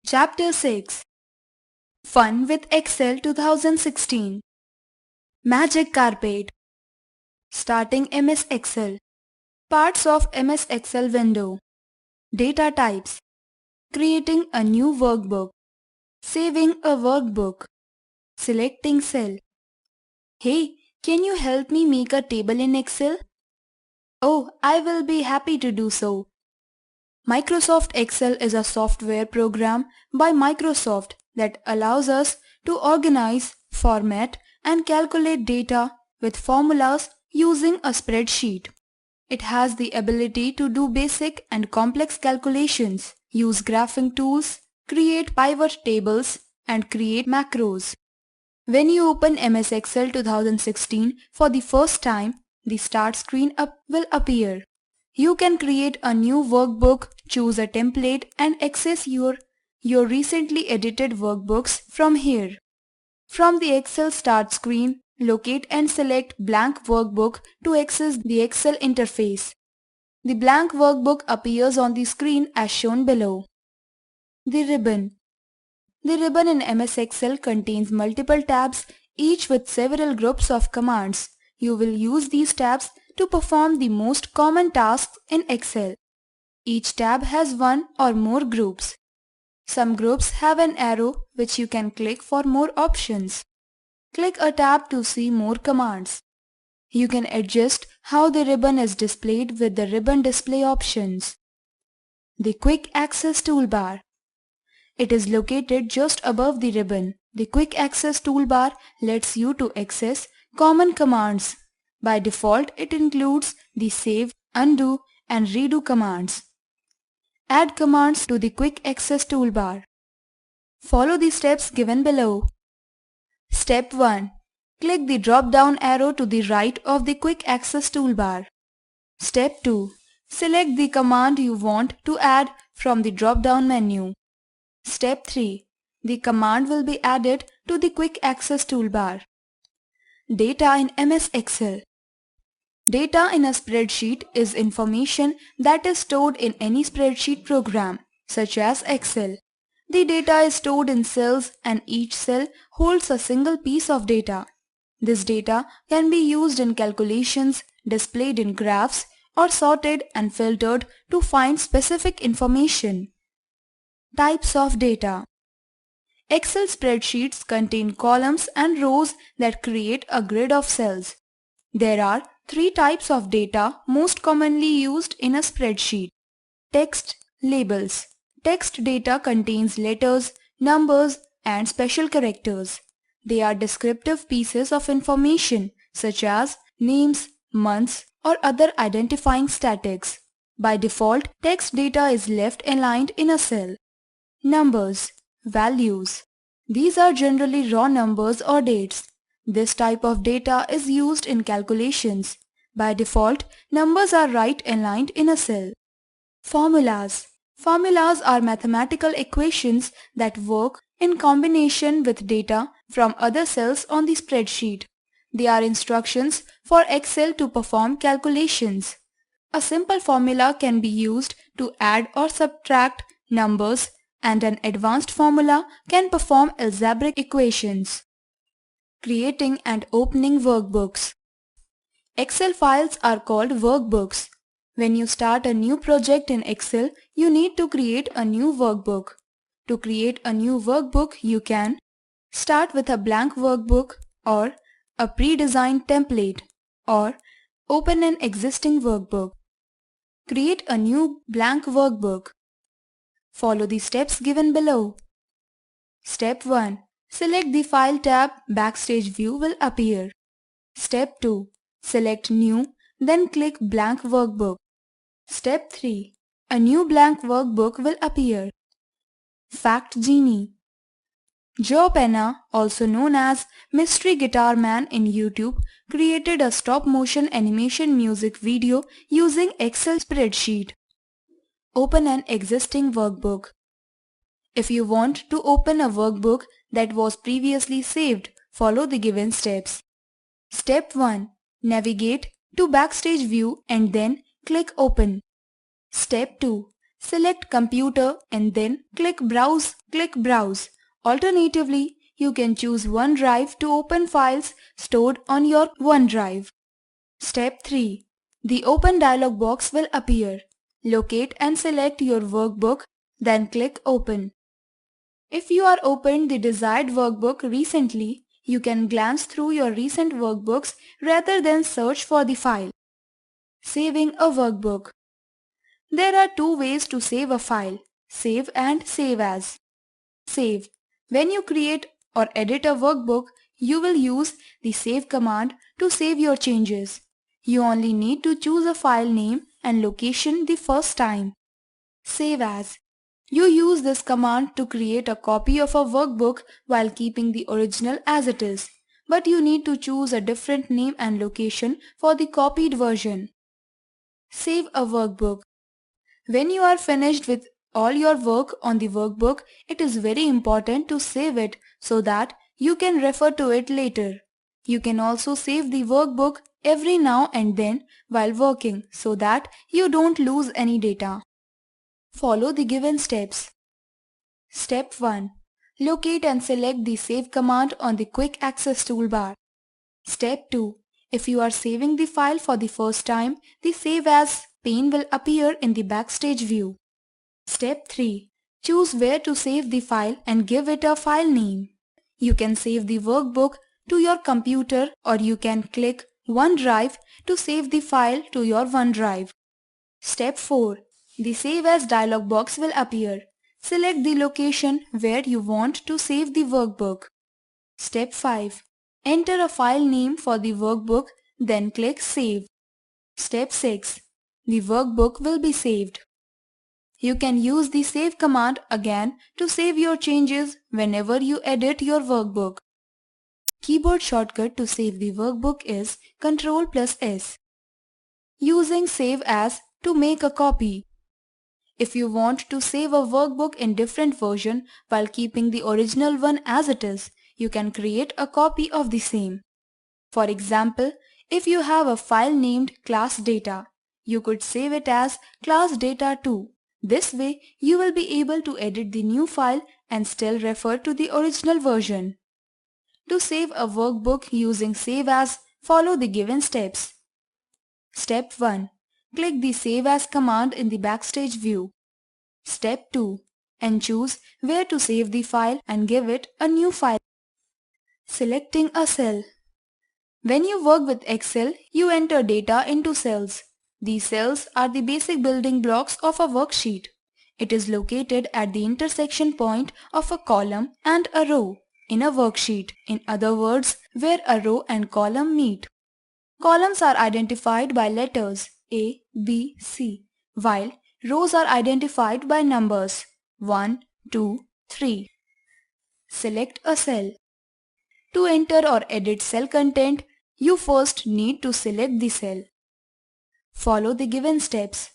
Chapter 6 Fun with Excel 2016 Magic Carpet Starting MS Excel Parts of MS Excel window Data types Creating a new workbook Saving a workbook Selecting cell Hey, can you help me make a table in Excel? Oh, I will be happy to do so. Microsoft Excel is a software program by Microsoft that allows us to organize, format, and calculate data with formulas using a spreadsheet. It has the ability to do basic and complex calculations, use graphing tools, create pivot tables, and create macros. When you open MS Excel 2016 for the first time, the Start screen will appear. You can create a new workbook, choose a template, and access your recently edited workbooks from here. From the Excel Start screen, locate and select Blank Workbook to access the Excel interface. The blank workbook appears on the screen as shown below. The ribbon. The ribbon in MS Excel contains multiple tabs, each with several groups of commands. You will use these tabs to perform the most common tasks in Excel. Each tab has one or more groups. Some groups have an arrow which you can click for more options. Click a tab to see more commands. You can adjust how the ribbon is displayed with the ribbon display options. The Quick Access Toolbar. It is located just above the ribbon. The Quick Access Toolbar lets you to access common commands. By default, it includes the Save, Undo, and Redo commands. Add commands to the Quick Access Toolbar. Follow the steps given below. Step 1. Click the drop-down arrow to the right of the Quick Access Toolbar. Step 2. Select the command you want to add from the drop-down menu. Step 3. The command will be added to the Quick Access Toolbar. Data in MS Excel. Data in a spreadsheet is information that is stored in any spreadsheet program, such as Excel. The data is stored in cells and each cell holds a single piece of data. This data can be used in calculations, displayed in graphs, or sorted and filtered to find specific information. Types of data. Excel spreadsheets contain columns and rows that create a grid of cells. There are three types of data most commonly used in a spreadsheet. Text, labels. Text data contains letters, numbers, and special characters. They are descriptive pieces of information such as names, months, or other identifying statics. By default, text data is left aligned in a cell. Numbers, values. These are generally raw numbers or dates. This type of data is used in calculations. By default, numbers are right aligned in a cell. Formulas. Formulas are mathematical equations that work in combination with data from other cells on the spreadsheet. They are instructions for Excel to perform calculations. A simple formula can be used to add or subtract numbers, and an advanced formula can perform algebraic equations. Creating and opening workbooks. Excel files are called workbooks. When you start a new project in Excel, you need to create a new workbook. To create a new workbook, you can start with a blank workbook or a pre-designed template, or open an existing workbook. Create a new blank workbook. Follow the steps given below. Step 1. Select the File tab. Backstage view will appear. Step 2. Select New, then click Blank Workbook. Step 3. A new blank workbook will appear. Fact Genie. Joe Penna, also known as Mystery Guitar Man in YouTube, created a stop-motion animation music video using Excel spreadsheet. Open an existing workbook. If you want to open a workbook that was previously saved, follow the given steps. Step 1. Navigate to Backstage view and then click Open. Step 2. select Computer and then click Browse. Alternatively, you can choose OneDrive to open files stored on your OneDrive. Step 3. The Open dialog box will appear. Locate and select your workbook, then click Open. If you are opened the desired workbook recently, you can glance through your recent workbooks rather than search for the file. Saving a workbook. There are two ways to save a file: save and save as. Save. When you create or edit a workbook, you will use the save command to save your changes. You only need to choose a file name and location the first time. Save as. You use this command to create a copy of a workbook while keeping the original as it is, but you need to choose a different name and location for the copied version. Save a workbook. When you are finished with all your work on the workbook, it is very important to save it so that you can refer to it later. You can also save the workbook every now and then while working so that you don't lose any data. Follow the given steps. Step 1. Locate and select the Save command on the Quick Access toolbar. Step 2. If you are saving the file for the first time, the Save As pane will appear in the Backstage view. Step 3. Choose where to save the file and give it a file name. You can save the workbook to your computer or you can click OneDrive to save the file to your OneDrive. Step 4. The Save As dialog box will appear. Select the location where you want to save the workbook. Step 5. Enter a file name for the workbook, then click Save. Step 6. The workbook will be saved. You can use the Save command again to save your changes whenever you edit your workbook. Keyboard shortcut to save the workbook is Ctrl+S. Using Save As to make a copy. If you want to save a workbook in different version while keeping the original one as it is, you can create a copy of the same. For example, if you have a file named class data, you could save it as class data 2. This way, you will be able to edit the new file and still refer to the original version. To save a workbook using Save As, follow the given steps. Step 1. Click the Save As command in the Backstage view. Step 2. And choose where to save the file and give it a new file. Selecting a cell. When you work with Excel, you enter data into cells. These cells are the basic building blocks of a worksheet. It is located at the intersection point of a column and a row in a worksheet. In other words, where a row and column meet. Columns are identified by letters A, B, C, while rows are identified by numbers 1, 2, 3. Select a cell. To enter or edit cell content, you first need to select the cell. Follow the given steps.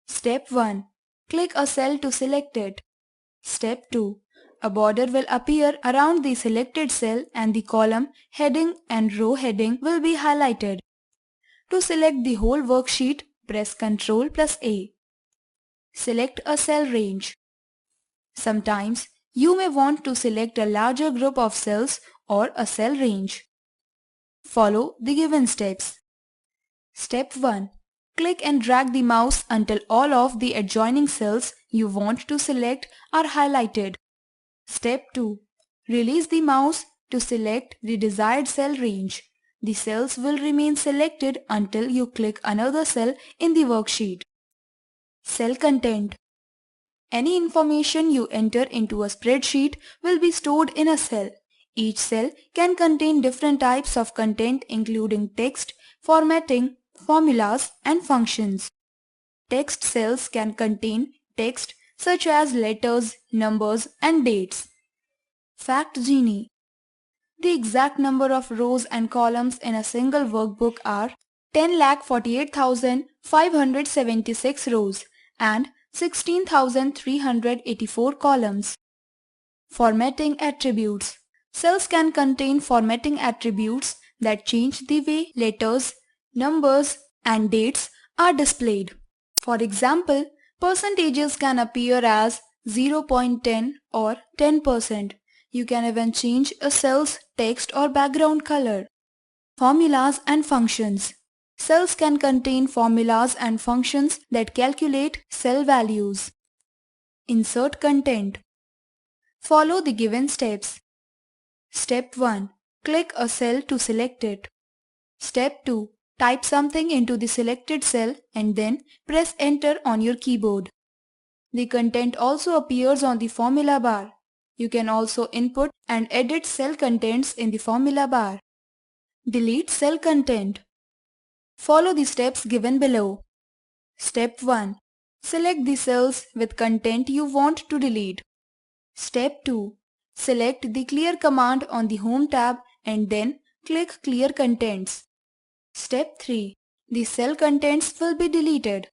Step 1. Click a cell to select it. Step 2. A border will appear around the selected cell and the column heading and row heading will be highlighted. To select the whole worksheet, press Ctrl+A. Select a cell range. Sometimes you may want to select a larger group of cells or a cell range. Follow the given steps. Step 1. Click and drag the mouse until all of the adjoining cells you want to select are highlighted. Step 2. Release the mouse to select the desired cell range. The cells will remain selected until you click another cell in the worksheet. Cell content. Any information you enter into a spreadsheet will be stored in a cell. Each cell can contain different types of content including text, formatting, formulas, and functions. Text cells can contain text such as letters, numbers, and dates. Fact Genie. The exact number of rows and columns in a single workbook are 10,48,576 rows and 16,384 columns. Formatting attributes. Cells can contain formatting attributes that change the way letters, numbers, and dates are displayed. For example, Percentages can appear as 0.10 or 10%. You can even change a cell's text or background color. Formulas and functions. Cells can contain formulas and functions that calculate cell values. Insert content. Follow the given steps. Step 1. Click a cell to select it. Step 2. Type something into the selected cell and then press enter on your keyboard. The content also appears on the formula bar. You can also input and edit cell contents in the formula bar. Delete cell content. Follow the steps given below. Step 1. Select the cells with content you want to delete. Step 2. Select the Clear command on the Home tab and then click Clear Contents. Step 3. The cell contents will be deleted.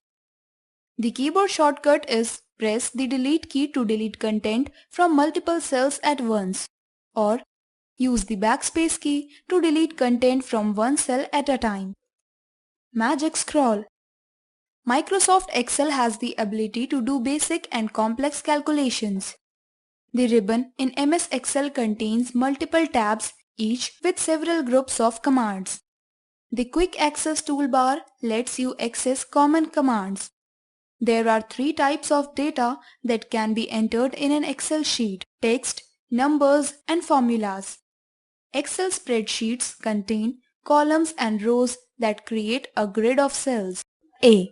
The keyboard shortcut is press the delete key to delete content from multiple cells at once, or use the backspace key to delete content from one cell at a time. Magic Scroll. Microsoft Excel has the ability to do basic and complex calculations. The ribbon in MS Excel contains multiple tabs, each with several groups of commands. The Quick Access toolbar lets you access common commands. There are three types of data that can be entered in an Excel sheet: text, numbers, and formulas. Excel spreadsheets contain columns and rows that create a grid of cells. A.